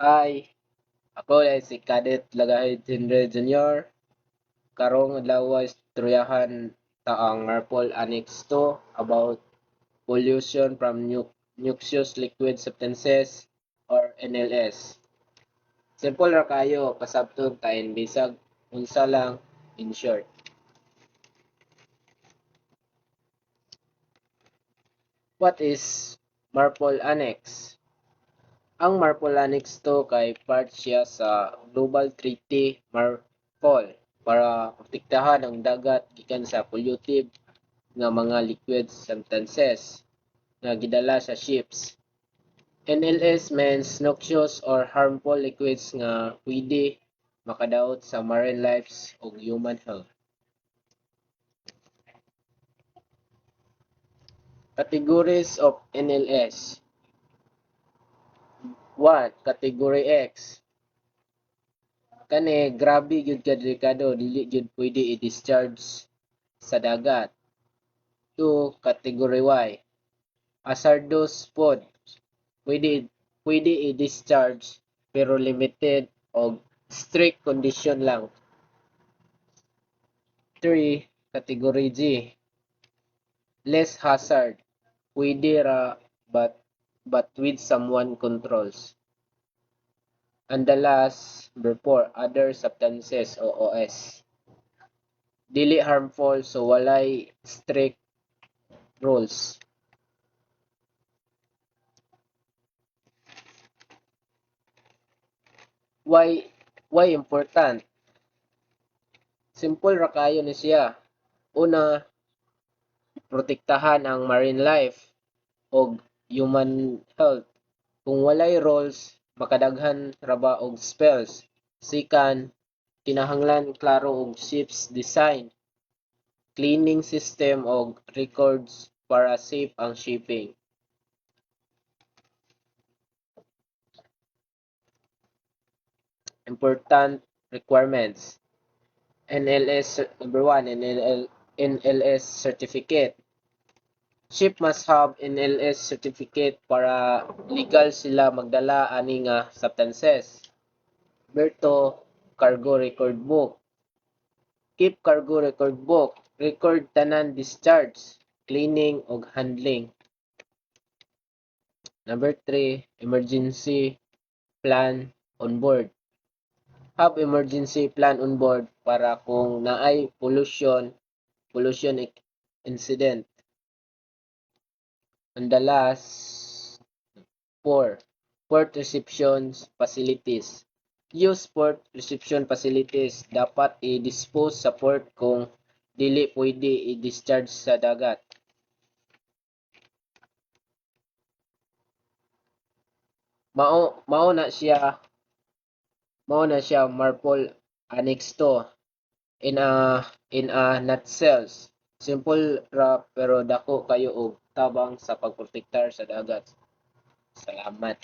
Hi, ako ay si Cadet Lagahid Henry Jr. Karong adlaw istoryahan ta ang Marpol Annex 2 about pollution from noxious liquid substances or NLS. Simple ra kayo kasabton tayo bisag unsa lang in short. What is Marpol Annex? Ang Marpol Annex 2 kay part siya sa Global Treaty Marpol para protektahan ang dagat gikan sa pollutive nga mga liquid substances nga gidala sa ships. NLS means noxious or harmful liquids nga pwede makadaot sa marine lives ug human health. Categories of NLS. 1. Category X. Kani grabe gyud ka delikado dili gyud pwede i-discharge sa dagat. 2. Category Y. Hazardous food. Pwede i-discharge pero limited og strict condition lang. 3. Category G. Less hazard. Pwede ra but with someone controls. And the last, number 4, other substances o OS. Dili harmful so walay strict rules. Why important? Simple ra kayo ni siya. Una, protektahan ang marine life og human health. Kung walay rules, makadaghan ra ba og spells. Sikan, kinahanglan klaro og ships design, cleaning system og records para safe ang shipping. Important requirements. NLS number 1, NLS certificate. Ship must have NLS certificate para legal sila magdala ani nga substances. Number 2, cargo record book. Keep cargo record book. Record tanan discharge, cleaning ug handling. Number 3, emergency plan on board. Have emergency plan on board para kung naay pollution incident. And the last 4, port reception facilities. Use port reception facilities. Dapat i-dispose sa port kung dili pwede i-discharge sa dagat. Mao na siya Marpol Annex 2 in a nutshell. Simple ra pero dako kayo og tabang sa pagprotektar sa dagat. Salamat.